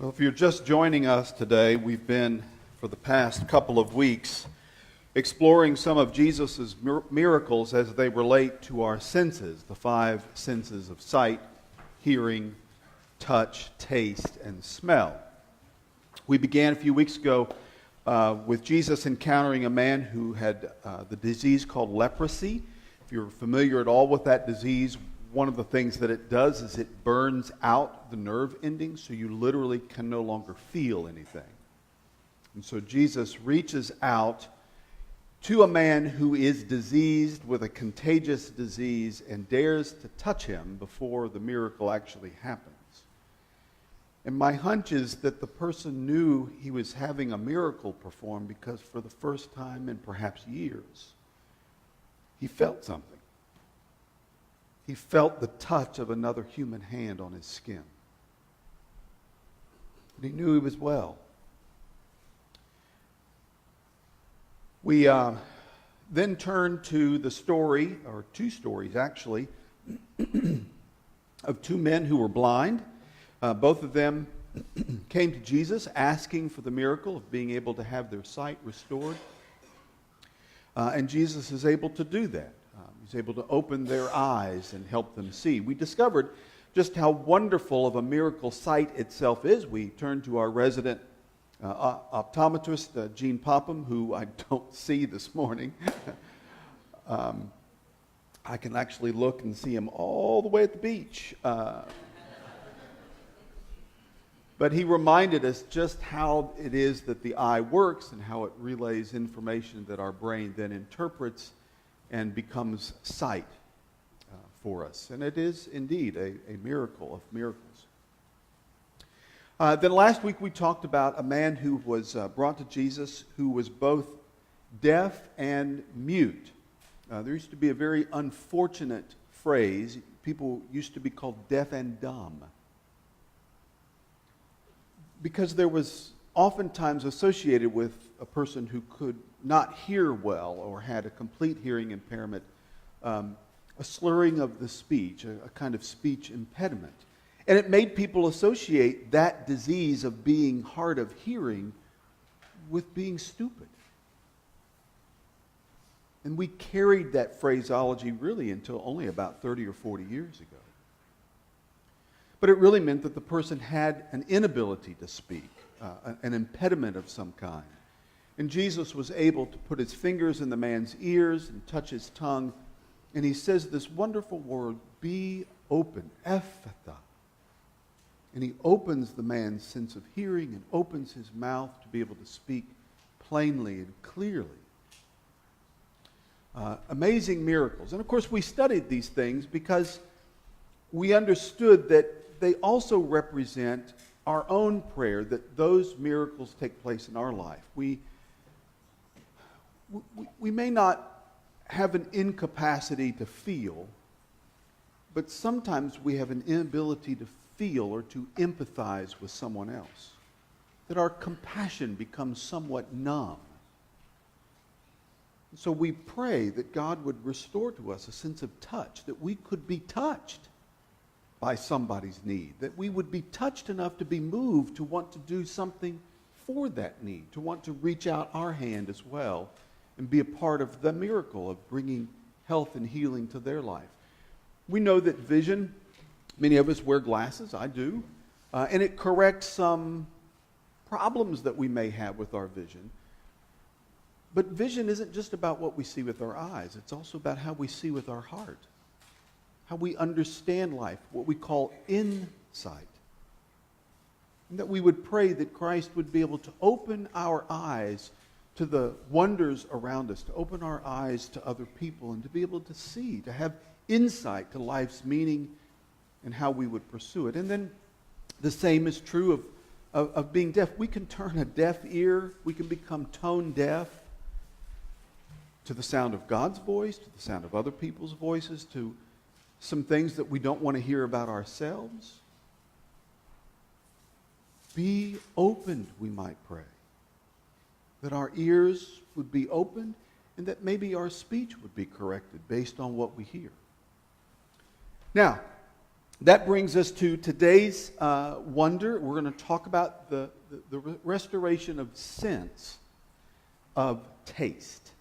Well, if you're just joining us today, we've been, for the past couple of weeks, exploring some of Jesus' miracles as they relate to our senses, the five senses of sight, hearing, touch, taste, and smell. We began a few weeks ago with Jesus encountering a man who had the disease called leprosy. If you're familiar at all with that disease, one of the things that it does is it burns out the nerve endings, so you literally can no longer feel anything. And so Jesus reaches out to a man who is diseased with a contagious disease and dares to touch him before the miracle actually happens. And my hunch is that the person knew he was having a miracle performed because for the first time in perhaps years, he felt something. He felt the touch of another human hand on his skin. And he knew he was well. We then turned to the story, or two stories actually, of two men who were blind. Both of them came to Jesus asking for the miracle of being able to have their sight restored. And Jesus is able to do that. He's able to open their eyes and help them see. We discovered just how wonderful of a miracle sight itself is. We turned to our resident optometrist, Gene Popham, who I don't see this morning. I can actually look and see him all the way at the beach. But he reminded us just how it is that the eye works and how it relays information that our brain then interprets and becomes sight for us. And it is indeed a miracle of miracles. Then last week we talked about a man who was brought to Jesus who was both deaf and mute. There used to be a very unfortunate phrase. People used to be called deaf and dumb, because there was oftentimes associated with a person who could not hear well or had a complete hearing impairment, a slurring of the speech, a kind of speech impediment. And it made people associate that disease of being hard of hearing with being stupid. And we carried that phraseology really until only about 30 or 40 years ago. But it really meant that the person had an inability to speak, an impediment of some kind. And Jesus was able to put his fingers in the man's ears and touch his tongue. And he says this wonderful word, be open, ephphatha. And he opens the man's sense of hearing and opens his mouth to be able to speak plainly and clearly. Amazing miracles. And of course we studied these things because we understood that they also represent our own prayer, that those miracles take place in our life. We may not have an incapacity to feel, but sometimes we have an inability to feel or to empathize with someone else. That our compassion becomes somewhat numb. So we pray that God would restore to us a sense of touch, that we could be touched by somebody's need, that we would be touched enough to be moved to want to do something for that need, to want to reach out our hand as well and be a part of the miracle of bringing health and healing to their life. We know that vision, many of us wear glasses, I do, and it corrects some problems that we may have with our vision. But vision isn't just about what we see with our eyes, it's also about how we see with our heart. How we understand life, what we call insight. And that we would pray that Christ would be able to open our eyes to the wonders around us, to open our eyes to other people, and to be able to see, to have insight to life's meaning and how we would pursue it. And then the same is true of being deaf. We can turn a deaf ear, we can become tone deaf to the sound of God's voice, to the sound of other people's voices, to some things that we don't want to hear about ourselves. Be opened, we might pray. That our ears would be opened and that maybe our speech would be corrected based on what we hear. Now, That brings us to today's wonder. We're going to talk about the restoration of sense of taste.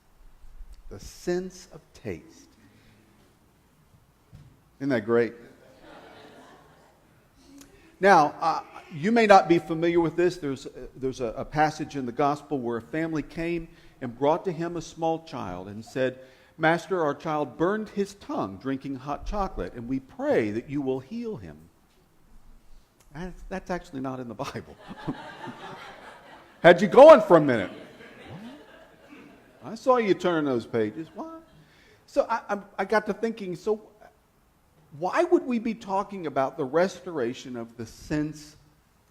The sense of taste. Isn't that great? Now, you may not be familiar with this. There's a passage in the gospel where a family came and brought to him a small child and said, "Master, our child burned his tongue drinking hot chocolate, and we pray that you will heal him." That's actually not in the Bible. Had you going for a minute? I saw you turn those pages. What? So I got to thinking, so why would we be talking about the restoration of the sense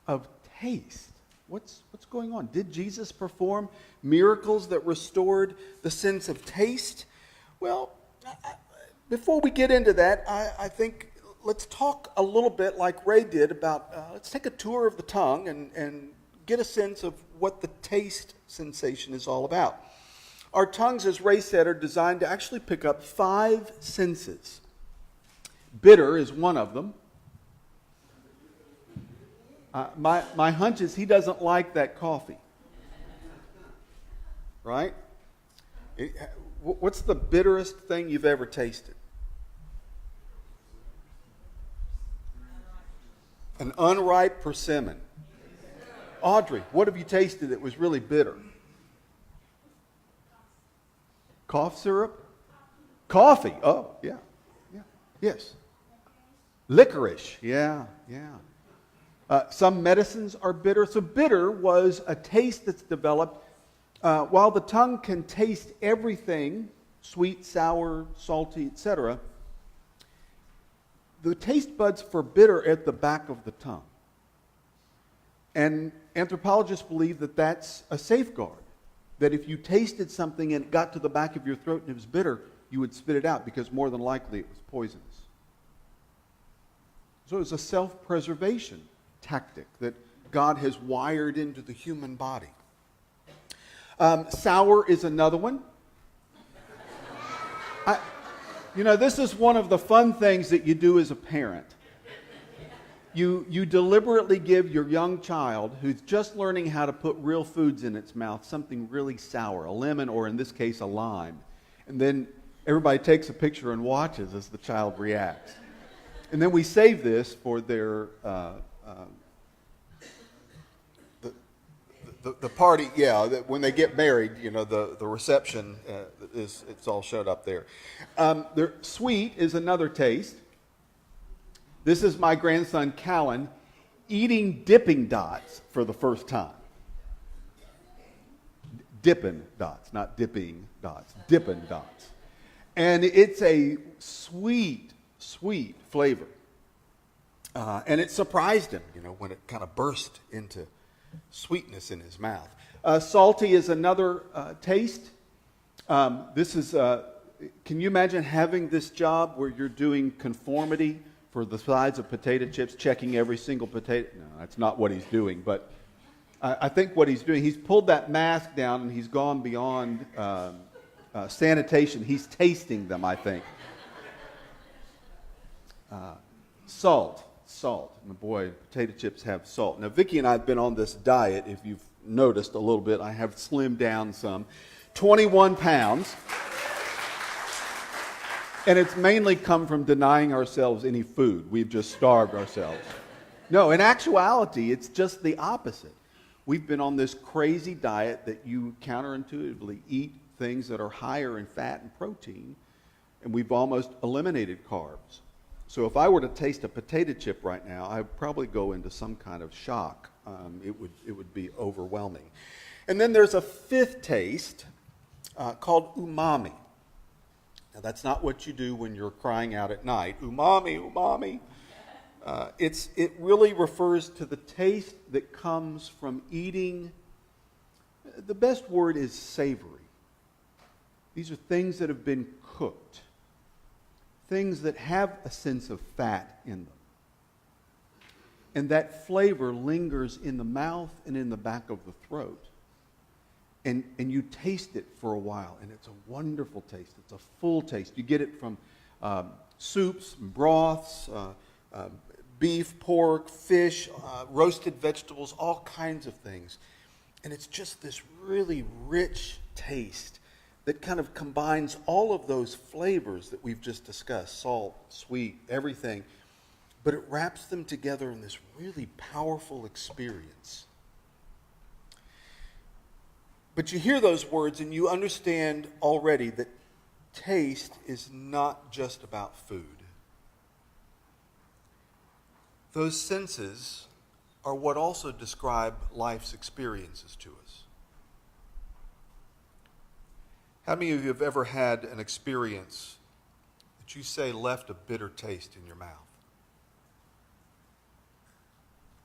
of taste? What's going on? Did Jesus perform miracles that restored the sense of taste? Well, before we get into that, I think let's talk a little bit like Ray did about, let's take a tour of the tongue and get a sense of what the taste sensation is all about. Our tongues, as Ray said, are designed to actually pick up 5 senses. Bitter is one of them. My hunch is he doesn't like that coffee. Right? What's the bitterest thing you've ever tasted? An unripe persimmon. Audrey, what have you tasted that was really bitter? Cough syrup? Coffee. Oh, yeah. Yes. Licorice. Yeah. Some medicines are bitter. So bitter was a taste that's developed. While the tongue can taste everything, sweet, sour, salty, etc., the taste buds for bitter are at the back of the tongue. And anthropologists believe that that's a safeguard. That if you tasted something and it got to the back of your throat and it was bitter, you would spit it out because more than likely it was poisonous. So it was a self-preservation tactic that God has wired into the human body. Sour is another one. This is one of the fun things that you do as a parent. You deliberately give your young child who's just learning how to put real foods in its mouth something really sour, a lemon or in this case a lime. And then everybody takes a picture and watches as the child reacts. And then we save this for their the party, when they get married, the reception, it's all showed up there. Sweet is another taste. This is my grandson, Callan, eating dipping dots for the first time. Dippin' dots, not dipping dots, dippin' dots. And it's a sweet flavor. And it surprised him, when it kind of burst into sweetness in his mouth. Salty is another taste. This is, can you imagine having this job where you're doing conformity for the size of potato chips, checking every single potato? No, that's not what he's doing. But I think what he's doing, he's pulled that mask down and he's gone beyond sanitation. He's tasting them, I think. Salt. And boy, potato chips have salt. Now, Vicki and I have been on this diet. If you've noticed a little bit, I have slimmed down some. 21 pounds. And it's mainly come from denying ourselves any food. We've just starved ourselves. No, in actuality, it's just the opposite. We've been on this crazy diet that you counterintuitively eat things that are higher in fat and protein, and we've almost eliminated carbs. So if I were to taste a potato chip right now, I would probably go into some kind of shock. It would be overwhelming. And then there's a 5th taste called umami. Now that's not what you do when you're crying out at night. Umami. It really refers to the taste that comes from eating. The best word is savory. These are things that have been cooked. Things that have a sense of fat in them. And that flavor lingers in the mouth and in the back of the throat. And you taste it for a while, and it's a wonderful taste. It's a full taste. You get it from soups and broths, beef, pork, fish, roasted vegetables, all kinds of things. And it's just this really rich taste that kind of combines all of those flavors that we've just discussed, salt, sweet, everything. But it wraps them together in this really powerful experience. But you hear those words and you understand already that taste is not just about food. Those senses are what also describe life's experiences to us. How many of you have ever had an experience that you say left a bitter taste in your mouth?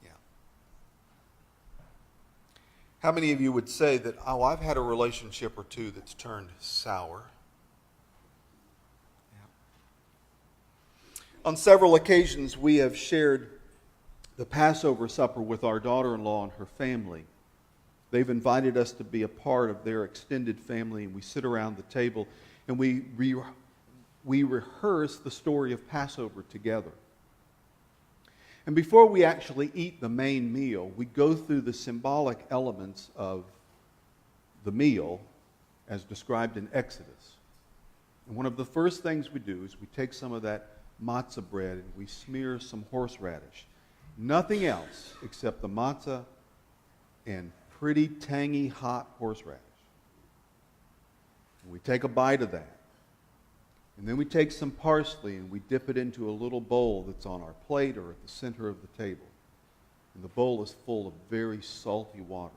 Yeah. How many of you would say that, oh, I've had a relationship or two that's turned sour? Yeah. On several occasions, we have shared the Passover supper with our daughter-in-law and her family. They've invited us to be a part of their extended family, and we sit around the table and we rehearse the story of Passover together. And before we actually eat the main meal, we go through the symbolic elements of the meal as described in Exodus. And one of the first things we do is we take some of that matzah bread and we smear some horseradish. Nothing else except the matzah and pretty tangy hot horseradish. And we take a bite of that. And then we take some parsley and we dip it into a little bowl that's on our plate or at the center of the table. And the bowl is full of very salty water.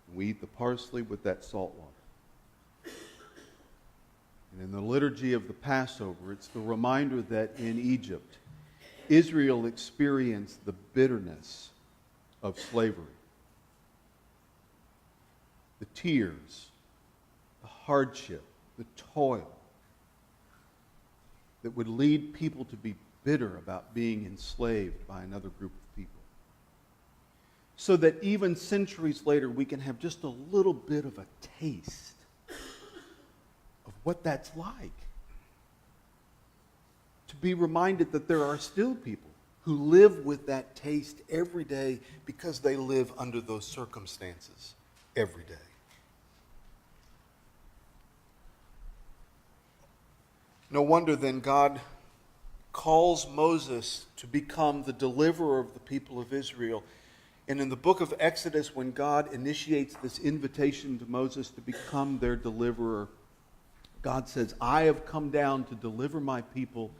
And we eat the parsley with that salt water. And in the liturgy of the Passover, it's the reminder that in Egypt, Israel experienced the bitterness of slavery. The tears, the hardship, the toil that would lead people to be bitter about being enslaved by another group of people. So that even centuries later, we can have just a little bit of a taste of what that's like. To be reminded that there are still people who live with that taste every day because they live under those circumstances every day. No wonder then God calls Moses to become the deliverer of the people of Israel. And in the book of Exodus, when God initiates this invitation to Moses to become their deliverer, God says, I have come down to deliver my people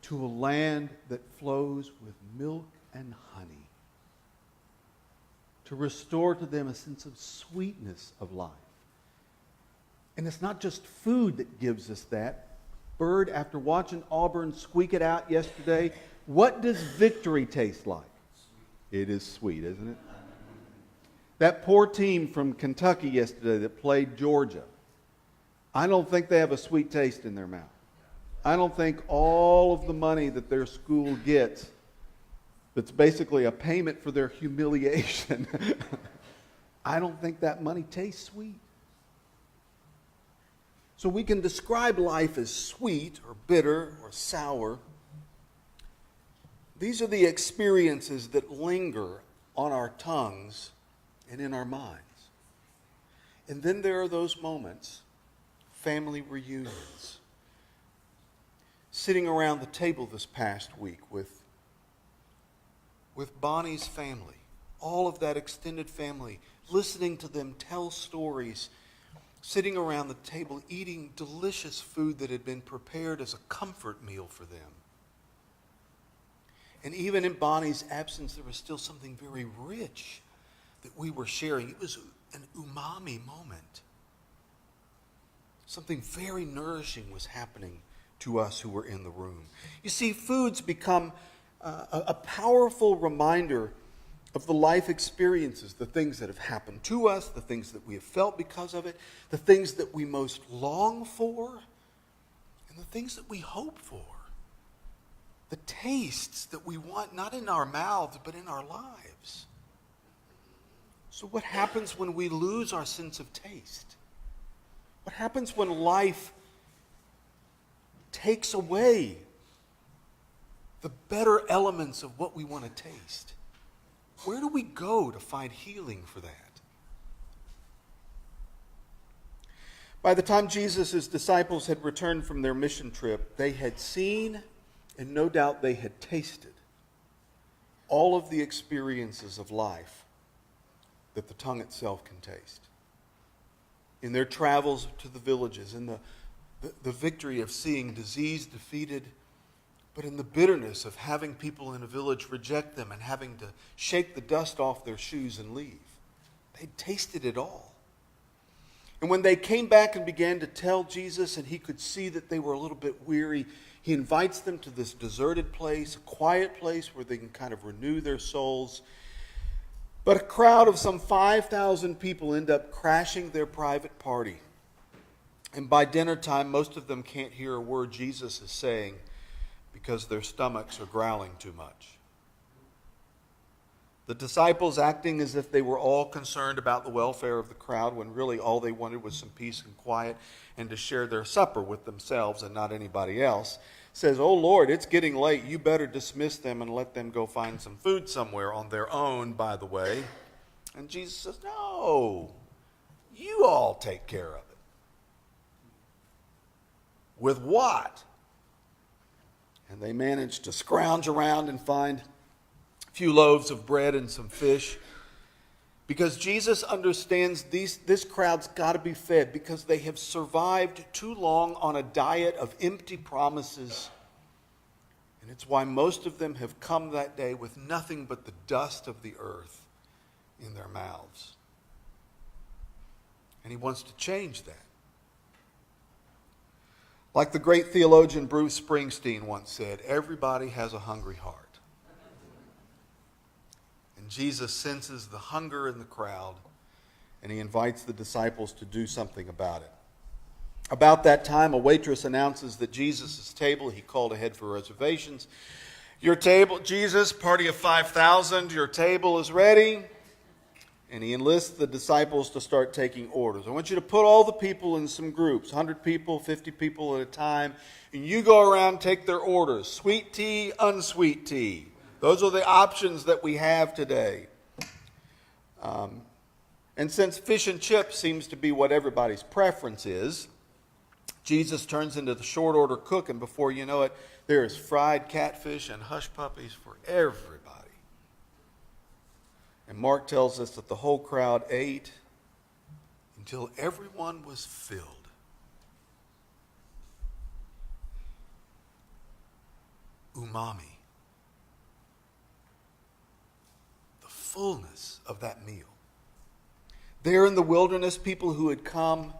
to a land that flows with milk and honey, to restore to them a sense of sweetness of life. And it's not just food that gives us that. Bird, after watching Auburn squeak it out yesterday, what does victory taste like? It is sweet, isn't it? That poor team from Kentucky yesterday that played Georgia, I don't think they have a sweet taste in their mouth. I don't think all of the money that their school gets, that's basically a payment for their humiliation, I don't think that money tastes sweet. So we can describe life as sweet or bitter or sour. These are the experiences that linger on our tongues and in our minds. And then there are those moments, family reunions. Sitting around the table this past week with Bonnie's family, all of that extended family, listening to them tell stories, sitting around the table eating delicious food that had been prepared as a comfort meal for them. And even in Bonnie's absence, there was still something very rich that we were sharing. It was an umami moment. Something very nourishing was happening to us who were in the room. You see, foods become a powerful reminder of the life experiences, the things that have happened to us, the things that we have felt because of it, the things that we most long for, and the things that we hope for. The tastes that we want, not in our mouths, but in our lives. So what happens when we lose our sense of taste? What happens when life takes away the better elements of what we want to taste. Where do we go to find healing for that? By the time Jesus' disciples had returned from their mission trip, they had seen, and no doubt they had tasted, all of the experiences of life that the tongue itself can taste. In their travels to the villages, in the victory of seeing disease defeated, but in the bitterness of having people in a village reject them and having to shake the dust off their shoes and leave. They'd tasted it all. And when they came back and began to tell Jesus, and he could see that they were a little bit weary, he invites them to this deserted place, a quiet place where they can kind of renew their souls. But a crowd of some 5,000 people end up crashing their private party. And by dinner time, most of them can't hear a word Jesus is saying because their stomachs are growling too much. The disciples acting as if they were all concerned about the welfare of the crowd when really all they wanted was some peace and quiet and to share their supper with themselves and not anybody else, says, "Oh Lord, it's getting late. You better dismiss them and let them go find some food somewhere on their own, by the way." And Jesus says, "No, you all take care of it." With what? And they managed to scrounge around and find a few loaves of bread and some fish. Because Jesus understands this crowd's got to be fed because they have survived too long on a diet of empty promises. And it's why most of them have come that day with nothing but the dust of the earth in their mouths. And he wants to change that. Like the great theologian Bruce Springsteen once said, everybody has a hungry heart. And Jesus senses the hunger in the crowd, and he invites the disciples to do something about it. About that time, a waitress announces that Jesus' table, he called ahead for reservations. "Your table, Jesus, party of 5,000, your table is ready." And he enlists the disciples to start taking orders. "I want you to put all the people in some groups, 100 people, 50 people at a time, and you go around and take their orders. Sweet tea, unsweet tea. Those are the options that we have today." And since fish and chips seems to be what everybody's preference is, Jesus turns into the short order cook, and before you know it, there is fried catfish and hush puppies for everybody. And Mark tells us that the whole crowd ate until everyone was filled. Umami. The fullness of that meal. There in the wilderness, people who had come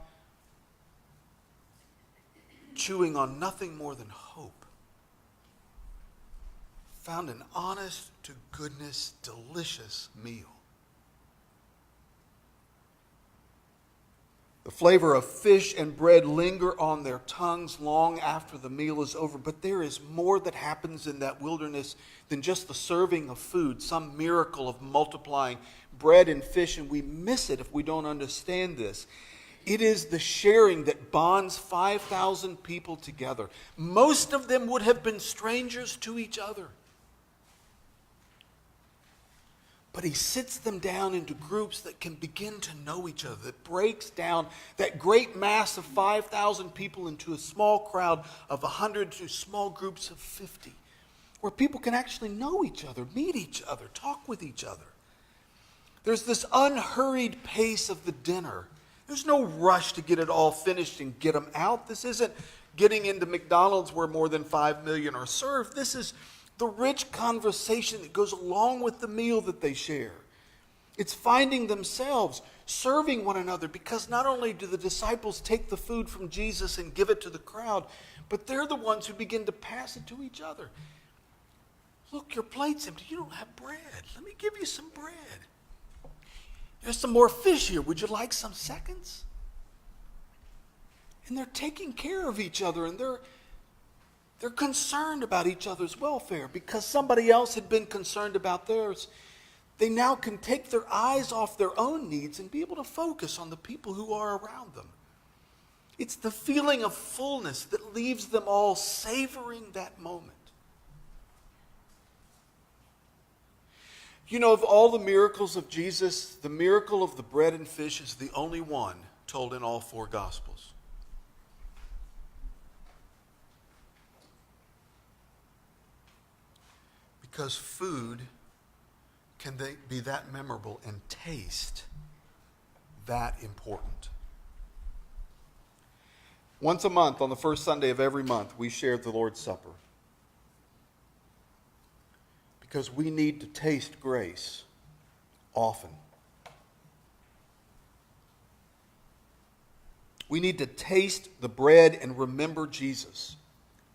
chewing on nothing more than hope found an honest to goodness, delicious meal. The flavor of fish and bread linger on their tongues long after the meal is over, but there is more that happens in that wilderness than just the serving of food, some miracle of multiplying bread and fish, and we miss it if we don't understand this. It is the sharing that bonds 5,000 people together. Most of them would have been strangers to each other. But he sits them down into groups that can begin to know each other, that breaks down that great mass of 5,000 people into a small crowd of 100 to small groups of 50, where people can actually know each other, meet each other, talk with each other. There's this unhurried pace of the dinner. There's no rush to get it all finished and get them out. This isn't getting into McDonald's where more than 5 million are served. This is the rich conversation that goes along with the meal that they share. It's finding themselves serving one another, because not only do the disciples take the food from Jesus and give it to the crowd, but they're the ones who begin to pass it to each other. "Look, your plate's empty. You don't have bread. Let me give you some bread. There's some more fish here. Would you like some seconds?" And they're taking care of each other, and they're concerned about each other's welfare because somebody else had been concerned about theirs. They now can take their eyes off their own needs and be able to focus on the people who are around them. It's the feeling of fullness that leaves them all savoring that moment. You know, of all the miracles of Jesus, the miracle of the bread and fish is the only one told in all four Gospels. Because food can be that memorable and taste that important. Once a month, on the first Sunday of every month, we share the Lord's Supper. Because we need to taste grace often. We need to taste the bread and remember Jesus,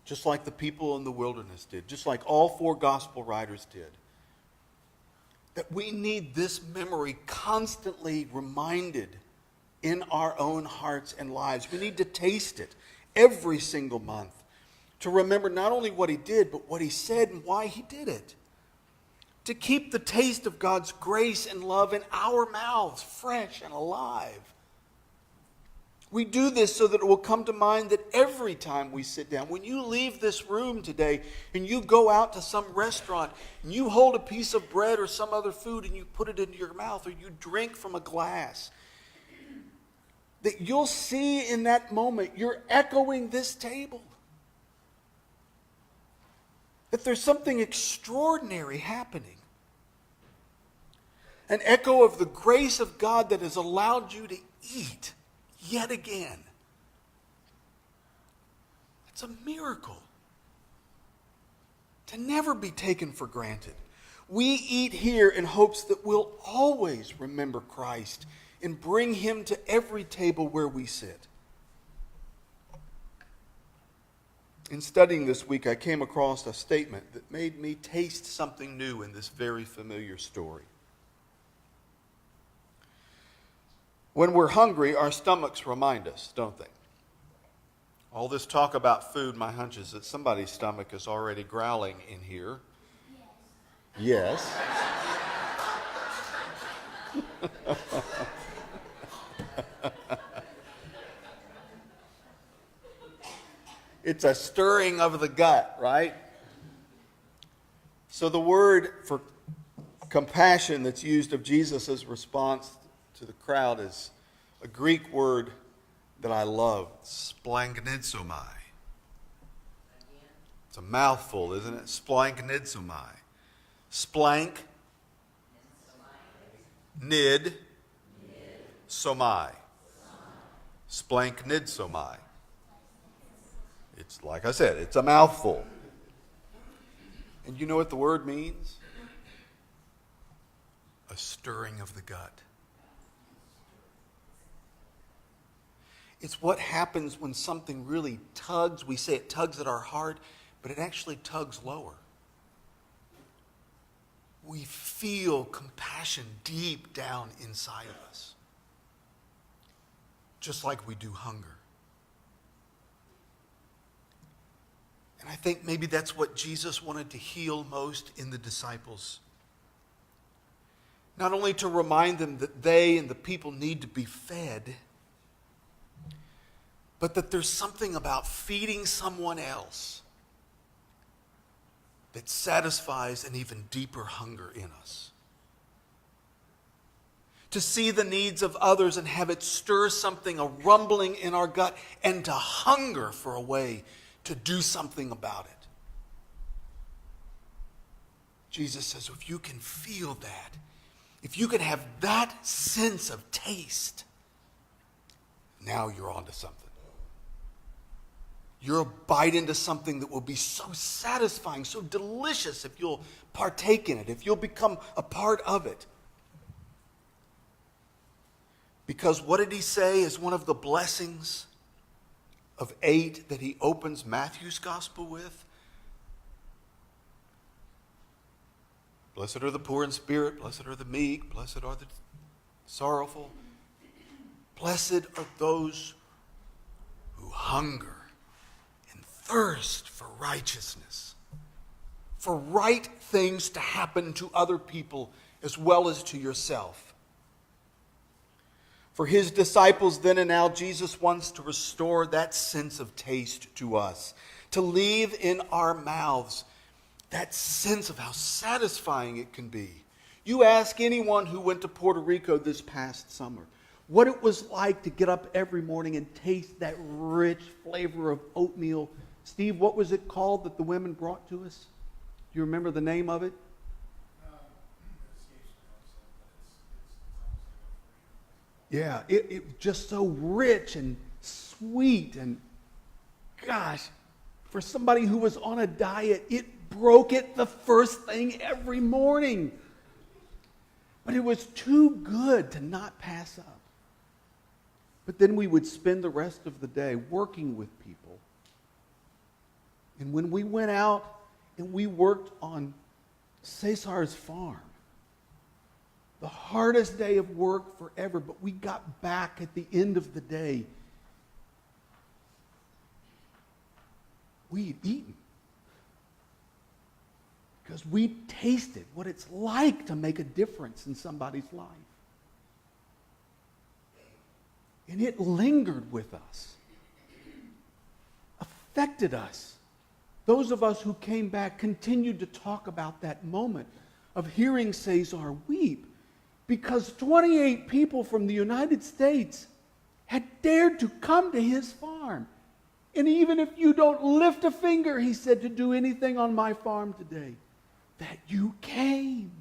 just like the people in the wilderness did, just like all four gospel writers did. That we need this memory constantly reminded in our own hearts and lives. We need to taste it every single month to remember not only what he did, but what he said and why he did it. To keep the taste of God's grace and love in our mouths fresh and alive. We do this so that it will come to mind that every time we sit down, when you leave this room today and you go out to some restaurant and you hold a piece of bread or some other food and you put it into your mouth or you drink from a glass, that you'll see in that moment you're echoing this table. That there's something extraordinary happening. An echo of the grace of God that has allowed you to eat yet again. It's a miracle to never be taken for granted. We eat here in hopes that we'll always remember Christ and bring him to every table where we sit. In studying this week, I came across a statement that made me taste something new in this very familiar story. When we're hungry, our stomachs remind us, don't they? All this talk about food, my hunch is that somebody's stomach is already growling in here. Yes. It's a stirring of the gut, right? So the word for compassion that's used of Jesus' response to the crowd is a Greek word that I love, splanchnizomai. It's a mouthful, isn't it? Splanchnizomai. Splank, nid, somai. Splanchnizomai. It's like I said, it's a mouthful. And you know what the word means? A stirring of the gut. It's what happens when something really tugs. We say it tugs at our heart, but it actually tugs lower. We feel compassion deep down inside of us, just like we do hunger. And I think maybe that's what Jesus wanted to heal most in the disciples. Not only to remind them that they and the people need to be fed, but that there's something about feeding someone else that satisfies an even deeper hunger in us. To see the needs of others and have it stir something, a rumbling in our gut, and to hunger for a way to do something about it. Jesus says, if you can feel that, if you can have that sense of taste, now you're onto something. You're a bite into something that will be so satisfying, so delicious if you'll partake in it, if you'll become a part of it. Because what did he say is one of the blessings of 8 that he opens Matthew's gospel with? Blessed are the poor in spirit, blessed are the meek, blessed are the sorrowful. Blessed are those who hunger and thirst for righteousness, for right things to happen to other people as well as to yourself. For his disciples then and now, Jesus wants to restore that sense of taste to us, to leave in our mouths that sense of how satisfying it can be You ask anyone who went to Puerto Rico this past summer what it was like to get up every morning and taste that rich flavor of oatmeal. Steve, what was it called that the women brought to us? Do you remember the name of it? Yeah, it was just so rich and sweet. And gosh, for somebody who was on a diet, it broke it the first thing every morning. But it was too good to not pass up. But then we would spend the rest of the day working with people. And when we went out and we worked on Cesar's farm, the hardest day of work forever, but we got back at the end of the day. We had eaten. Because we tasted what it's like to make a difference in somebody's life. And it lingered with us, affected us. Those of us who came back continued to talk about that moment of hearing Cesar weep, because 28 people from the United States had dared to come to his farm. And even if you don't lift a finger, he said, to do anything on my farm today, that you came.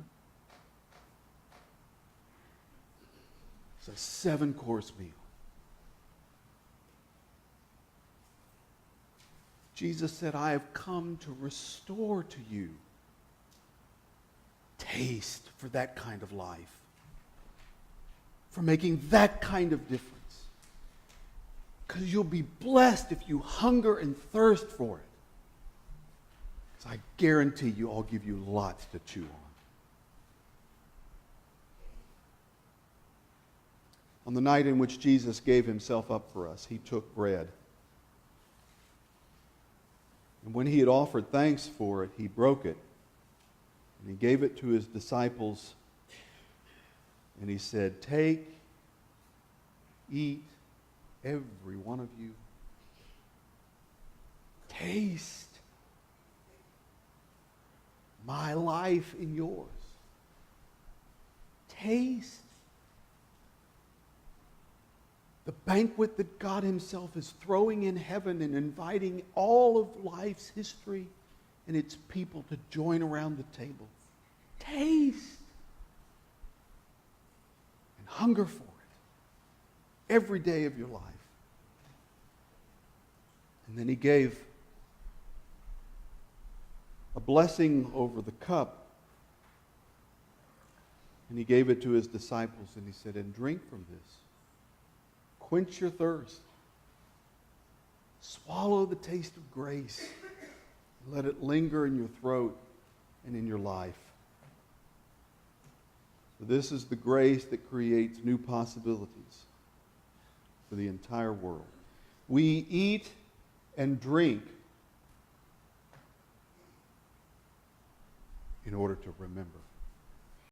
It's a 7-course meal. Jesus said, I have come to restore to you taste for that kind of life, for making that kind of difference. Because you'll be blessed if you hunger and thirst for it. Because I guarantee you I'll give you lots to chew on. On the night in which Jesus gave himself up for us, he took bread. And when he had offered thanks for it, he broke it. And he gave it to his disciples. And he said, take, eat, every one of you. Taste my life in yours. Taste the banquet that God himself is throwing in heaven and inviting all of life's history and its people to join around the table. Taste and hunger for it every day of your life. And then he gave a blessing over the cup, and he gave it to his disciples, and he said, and drink from this. Quench your thirst. Swallow the taste of grace. Let it linger in your throat and in your life. For this is the grace that creates new possibilities for the entire world. We eat and drink in order to remember.